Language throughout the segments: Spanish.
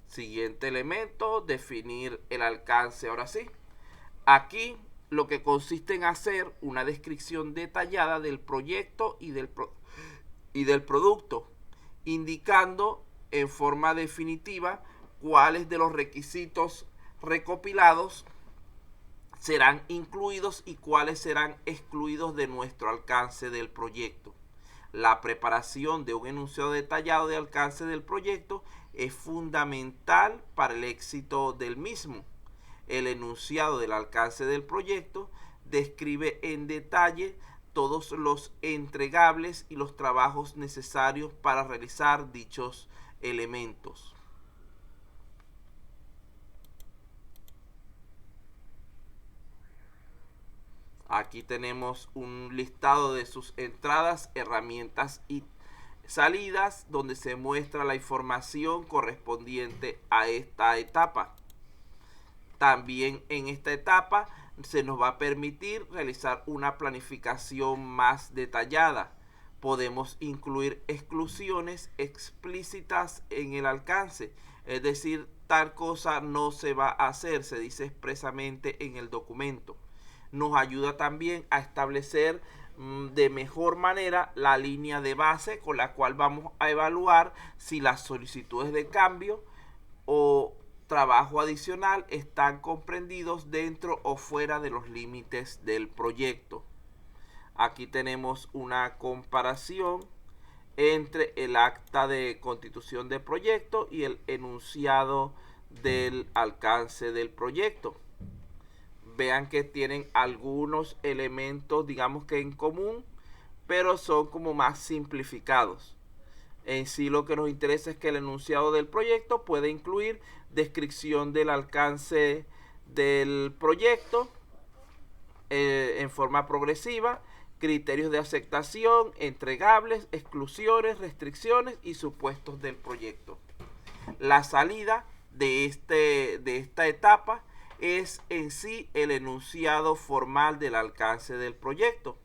Siguiente elemento, definir el alcance. Ahora sí, aquí lo que consiste en hacer una descripción detallada del proyecto y del producto, indicando en forma definitiva cuáles de los requisitos recopilados serán incluidos y cuáles serán excluidos de nuestro alcance del proyecto. La preparación de un enunciado detallado de alcance del proyecto es fundamental para el éxito del mismo. El enunciado del alcance del proyecto describe en detalle todos los entregables y los trabajos necesarios para realizar dichos elementos. Aquí tenemos un listado de sus entradas, herramientas y salidas, donde se muestra la información correspondiente a esta etapa. También en esta etapa se nos va a permitir realizar una planificación más detallada. Podemos incluir exclusiones explícitas en el alcance, es decir, tal cosa no se va a hacer, se dice expresamente en el documento. Nos ayuda también a establecer de mejor manera la línea de base con la cual vamos a evaluar si las solicitudes de cambio o trabajo adicional están comprendidos dentro o fuera de los límites del proyecto. Aquí tenemos una comparación entre el acta de constitución del proyecto y el enunciado del alcance del proyecto. Vean que tienen algunos elementos, digamos que en común, pero son como más simplificados. En sí lo que nos interesa es que el enunciado del proyecto puede incluir descripción del alcance del proyecto en forma progresiva, criterios de aceptación, entregables, exclusiones, restricciones y supuestos del proyecto. La salida de esta etapa es en sí el enunciado formal del alcance del proyecto,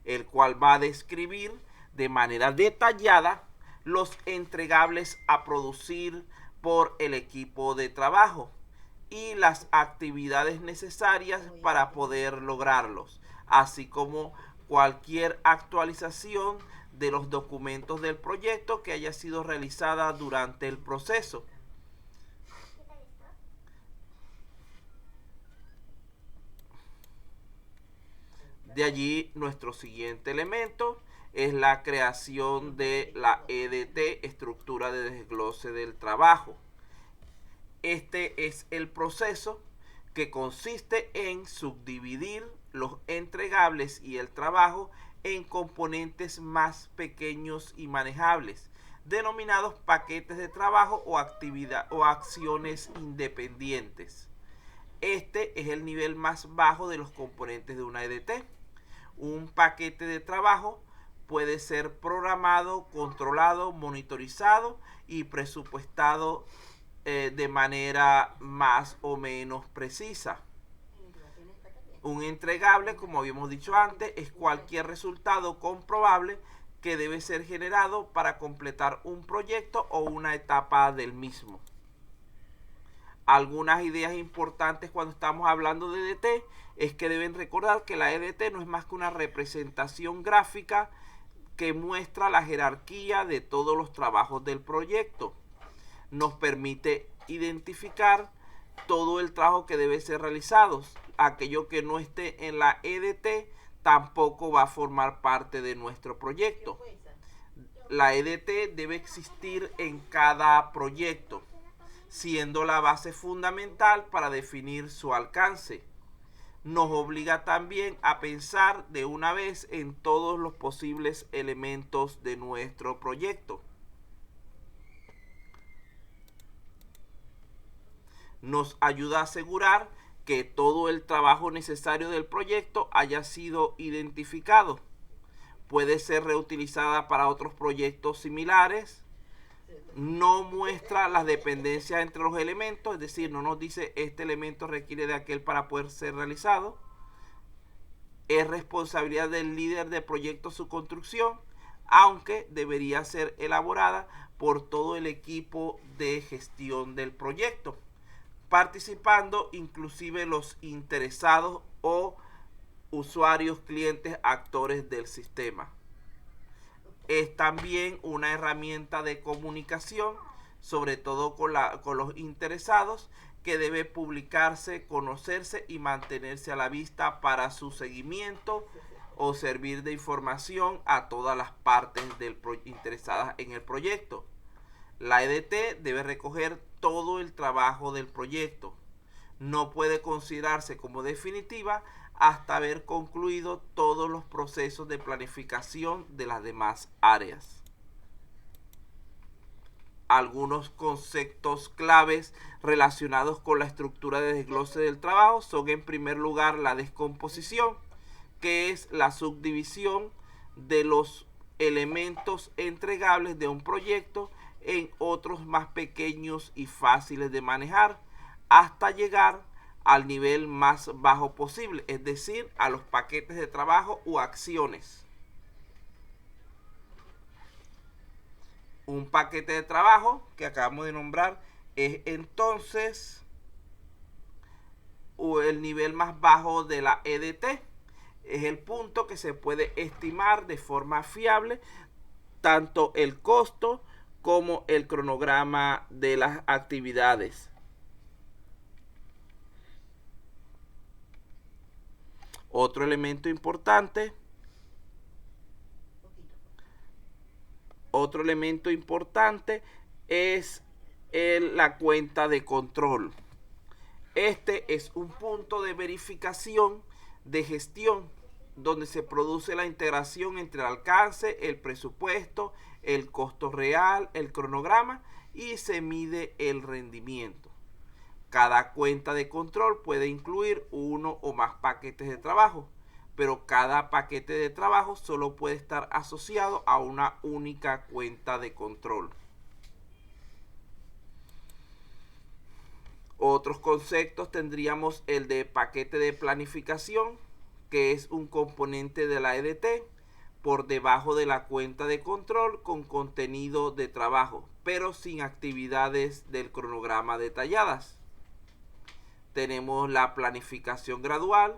el cual va a describir de manera detallada los entregables a producir por el equipo de trabajo y las actividades necesarias para poder lograrlos, así como cualquier actualización de los documentos del proyecto que haya sido realizada durante el proceso. De allí nuestro siguiente elemento es la creación de la EDT, estructura de desglose del trabajo. Este es el proceso que consiste en subdividir los entregables y el trabajo en componentes más pequeños y manejables, denominados paquetes de trabajo o acciones independientes. Este es el nivel más bajo de los componentes de una EDT. Un paquete de trabajo puede ser programado, controlado, monitorizado y presupuestado de manera más o menos precisa. Un entregable, como habíamos dicho antes, es cualquier resultado comprobable que debe ser generado para completar un proyecto o una etapa del mismo. Algunas ideas importantes cuando estamos hablando de EDT es que deben recordar que la EDT no es más que una representación gráfica que muestra la jerarquía de todos los trabajos del proyecto. Nos permite identificar todo el trabajo que debe ser realizado. Aquello que no esté en la EDT tampoco va a formar parte de nuestro proyecto. La EDT debe existir en cada proyecto, siendo la base fundamental para definir su alcance. Nos obliga también a pensar de una vez en todos los posibles elementos de nuestro proyecto. Nos ayuda a asegurar que todo el trabajo necesario del proyecto haya sido identificado. Puede ser reutilizada para otros proyectos similares. No muestra las dependencias entre los elementos, es decir, no nos dice este elemento requiere de aquel para poder ser realizado. Es responsabilidad del líder de proyecto su construcción. aunque debería ser elaborada por todo el equipo de gestión del proyecto, participando inclusive los interesados o usuarios, clientes, actores del sistema. Es también una herramienta de comunicación, sobre todo con los interesados, que debe publicarse, conocerse y mantenerse a la vista para su seguimiento o servir de información a todas las partes interesadas en el proyecto. La EDT debe recoger todo el trabajo del proyecto. No puede considerarse como definitiva hasta haber concluido todos los procesos de planificación de las demás áreas. Algunos conceptos claves relacionados con la estructura de desglose del trabajo son, en primer lugar, la descomposición, que es la subdivisión de los elementos entregables de un proyecto en otros más pequeños y fáciles de manejar, hasta llegar al nivel más bajo posible, es decir, a los paquetes de trabajo u acciones. Un paquete de trabajo que acabamos de nombrar es entonces el nivel más bajo de la EDT. Es el punto que se puede estimar de forma fiable tanto el costo como el cronograma de las actividades. Otro elemento importante es la cuenta de control. Este es un punto de verificación de gestión donde se produce la integración entre el alcance, el presupuesto, el costo real, el cronograma y se mide el rendimiento. Cada cuenta de control puede incluir uno o más paquetes de trabajo, pero cada paquete de trabajo solo puede estar asociado a una única cuenta de control. Otros conceptos tendríamos el de paquete de planificación, que es un componente de la EDT por debajo de la cuenta de control con contenido de trabajo, pero sin actividades del cronograma detalladas. Tenemos la planificación gradual,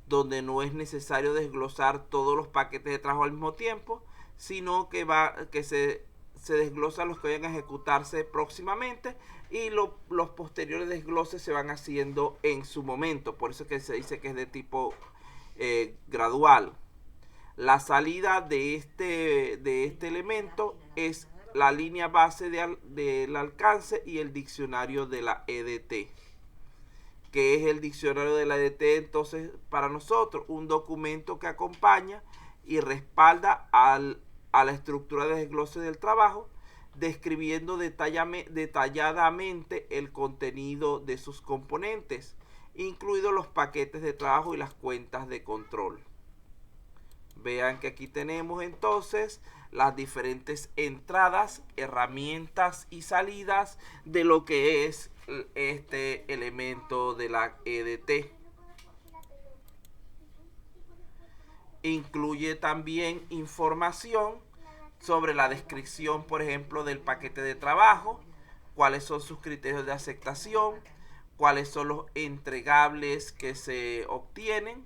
donde no es necesario desglosar todos los paquetes de trabajo al mismo tiempo, sino que se desglosan los que vayan a ejecutarse próximamente y los posteriores desgloses se van haciendo en su momento. Por eso es que se dice que es de tipo gradual. La salida de este elemento es la línea base del alcance y el diccionario de la EDT. ¿Qué es el diccionario de la EDT? Entonces, para nosotros, un documento que acompaña y respalda a la estructura de desglose del trabajo, describiendo detalladamente el contenido de sus componentes, incluidos los paquetes de trabajo y las cuentas de control. Vean que aquí tenemos entonces las diferentes entradas, herramientas y salidas de lo que es este elemento de la EDT. Incluye también información sobre la descripción, por ejemplo, del paquete de trabajo, cuáles son sus criterios de aceptación, cuáles son los entregables que se obtienen,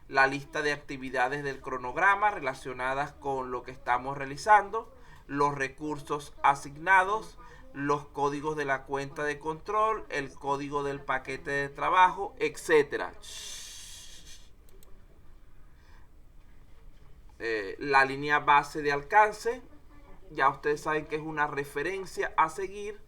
la lista de actividades del cronograma relacionadas con lo que estamos realizando, los recursos asignados, los códigos de la cuenta de control, el código del paquete de trabajo, etc. La línea base de alcance, ya ustedes saben que es una referencia a seguir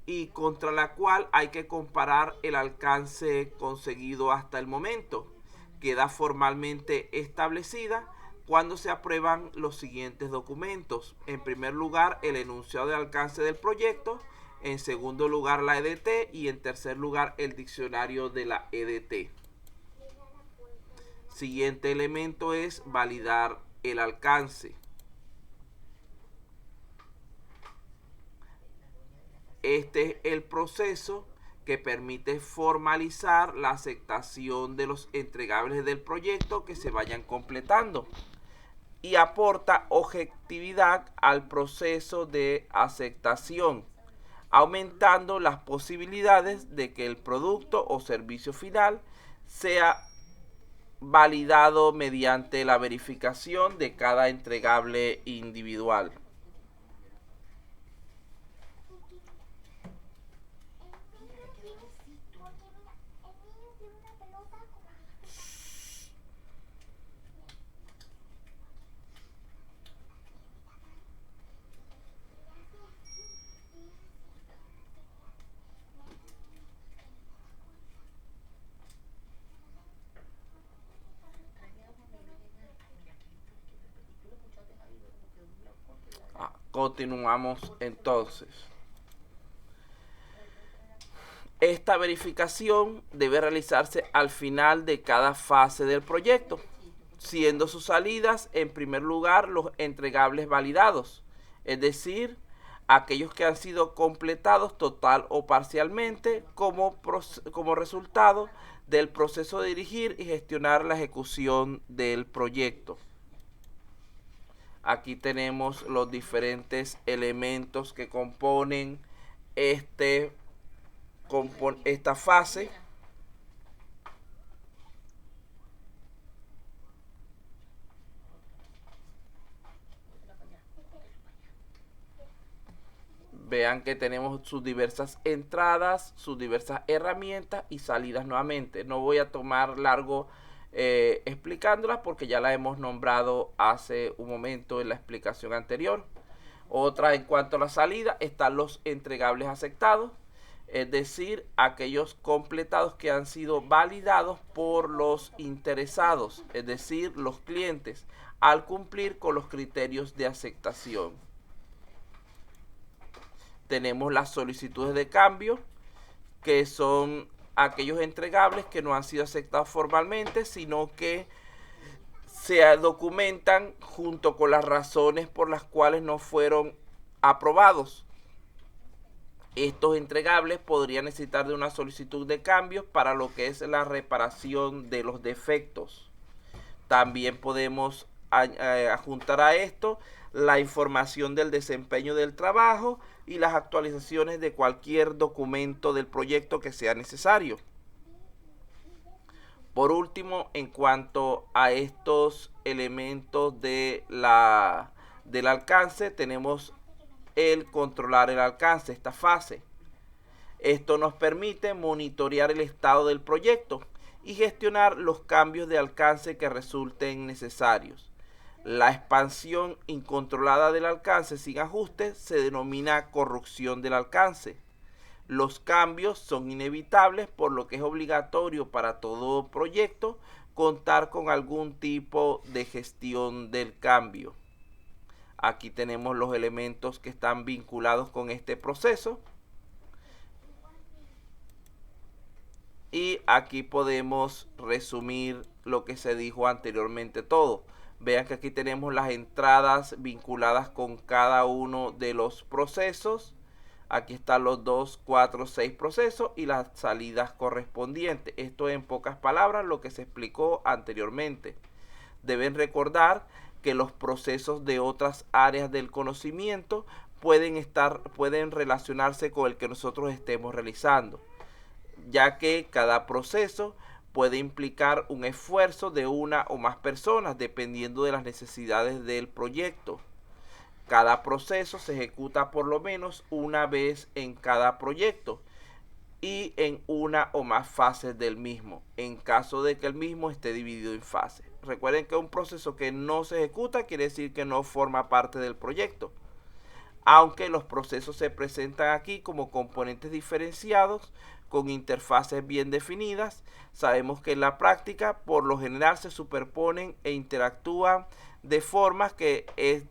y contra la cual hay que comparar el alcance conseguido hasta el momento. Queda formalmente establecida cuando se aprueban los siguientes documentos. En primer lugar, el enunciado de alcance del proyecto. En segundo lugar, la EDT. Y en tercer lugar, el diccionario de la EDT. Siguiente elemento es validar el alcance. Este es el proceso que permite formalizar la aceptación de los entregables del proyecto que se vayan completando. y aporta objetividad al proceso de aceptación, aumentando las posibilidades de que el producto o servicio final sea validado mediante la verificación de cada entregable individual. Continuamos entonces. Esta verificación debe realizarse al final de cada fase del proyecto, siendo sus salidas en primer lugar los entregables validados, es decir, aquellos que han sido completados total o parcialmente como resultado del proceso de dirigir y gestionar la ejecución del proyecto. Aquí tenemos los diferentes elementos que componen esta fase. Vean que tenemos sus diversas entradas, sus diversas herramientas y salidas nuevamente. No voy a tomar largo explicándolas porque ya las hemos nombrado hace un momento en la explicación anterior. Otra, en cuanto a la salida, están los entregables aceptados, es decir, aquellos completados que han sido validados por los interesados, es decir, los clientes, al cumplir con los criterios de aceptación. Tenemos las solicitudes de cambio, que son aquellos entregables que no han sido aceptados formalmente, sino que se documentan junto con las razones por las cuales no fueron aprobados. Estos entregables podrían necesitar de una solicitud de cambios para lo que es la reparación de los defectos. También podemos adjuntar a esto la información del desempeño del trabajo y las actualizaciones de cualquier documento del proyecto que sea necesario. Por último, en cuanto a estos elementos del alcance, tenemos el controlar el alcance, esta fase. Esto nos permite monitorear el estado del proyecto y gestionar los cambios de alcance que resulten necesarios. La expansión incontrolada del alcance sin ajustes se denomina corrupción del alcance. Los cambios son inevitables, por lo que es obligatorio para todo proyecto contar con algún tipo de gestión del cambio. Aquí tenemos los elementos que están vinculados con este proceso. Y aquí podemos resumir lo que se dijo anteriormente todo. Vean que aquí tenemos las entradas vinculadas con cada uno de los procesos. Aquí están los 2, 4, 6 procesos y las salidas correspondientes. Esto en pocas palabras lo que se explicó anteriormente. Deben recordar que los procesos de otras áreas del conocimiento pueden relacionarse con el que nosotros estemos realizando, ya que cada proceso puede implicar un esfuerzo de una o más personas dependiendo de las necesidades del proyecto. Cada proceso se ejecuta por lo menos una vez en cada proyecto y en una o más fases del mismo, en caso de que el mismo esté dividido en fases. Recuerden que un proceso que no se ejecuta quiere decir que no forma parte del proyecto. Aunque los procesos se presentan aquí como componentes diferenciados con interfaces bien definidas, sabemos que en la práctica por lo general se superponen e interactúan de formas que es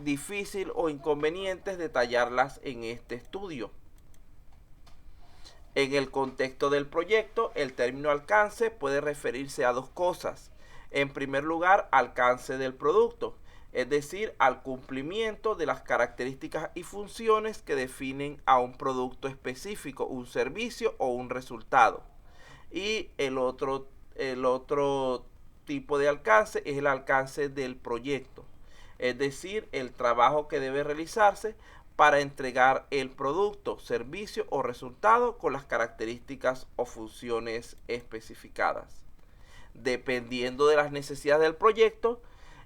difícil o inconveniente detallarlas en este estudio. En el contexto del proyecto, el término alcance puede referirse a dos cosas. En primer lugar, alcance del producto, es decir, al cumplimiento de las características y funciones que definen a un producto específico, un servicio o un resultado. Y el otro tipo de alcance es el alcance del proyecto, es decir, el trabajo que debe realizarse para entregar el producto, servicio o resultado con las características o funciones especificadas. Dependiendo de las necesidades del proyecto,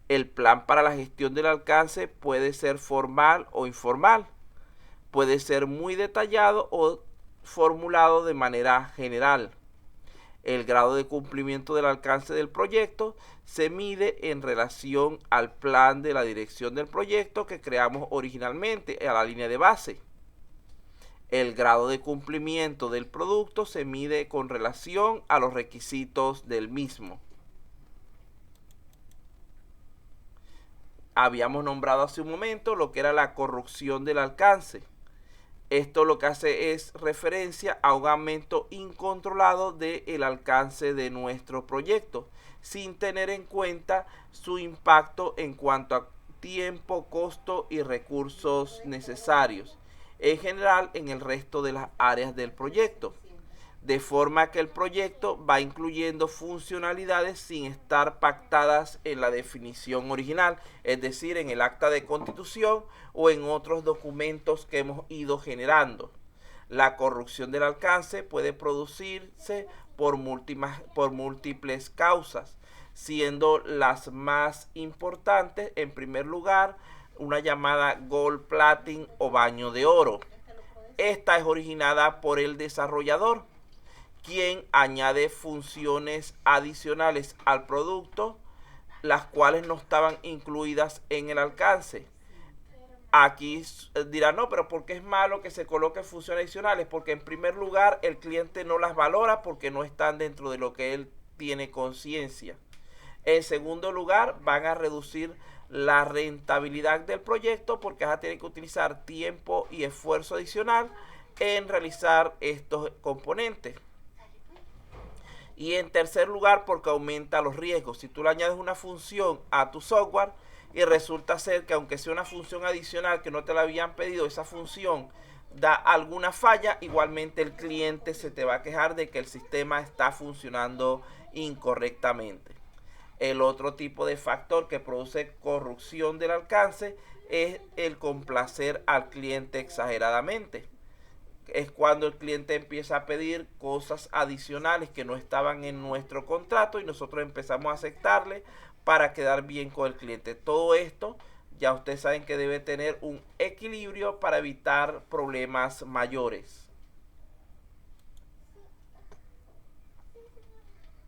el plan para la gestión del alcance puede ser formal o informal, puede ser muy detallado o formulado de manera general. El grado de cumplimiento del alcance del proyecto se mide en relación al plan de la dirección del proyecto que creamos originalmente, a la línea de base. El grado de cumplimiento del producto se mide con relación a los requisitos del mismo. Habíamos nombrado hace un momento lo que era la corrupción del alcance. Esto lo que hace es referencia a un aumento incontrolado del alcance de nuestro proyecto, sin tener en cuenta su impacto en cuanto a tiempo, costo y recursos necesarios, en general en el resto de las áreas del proyecto. De forma que el proyecto va incluyendo funcionalidades sin estar pactadas en la definición original, es decir, en el acta de constitución o en otros documentos que hemos ido generando. La corrupción del alcance puede producirse por múltiples causas, siendo las más importantes, en primer lugar, una llamada gold plating o baño de oro. Esta es originada por el desarrollador, quien añade funciones adicionales al producto, las cuales no estaban incluidas en el alcance. Aquí dirán, no, pero ¿por qué es malo que se coloquen funciones adicionales? Porque en primer lugar el cliente no las valora porque no están dentro de lo que él tiene conciencia. En segundo lugar, van a reducir la rentabilidad del proyecto porque vas a tener que utilizar tiempo y esfuerzo adicional en realizar estos componentes. Y en tercer lugar, porque aumenta los riesgos. Si tú le añades una función a tu software y resulta ser que aunque sea una función adicional que no te la habían pedido, esa función da alguna falla, igualmente el cliente se te va a quejar de que el sistema está funcionando incorrectamente. El otro tipo de factor que produce corrupción del alcance es el complacer al cliente exageradamente. Es cuando el cliente empieza a pedir cosas adicionales que no estaban en nuestro contrato y nosotros empezamos a aceptarle para quedar bien con el cliente. Todo esto ya ustedes saben que debe tener un equilibrio para evitar problemas mayores.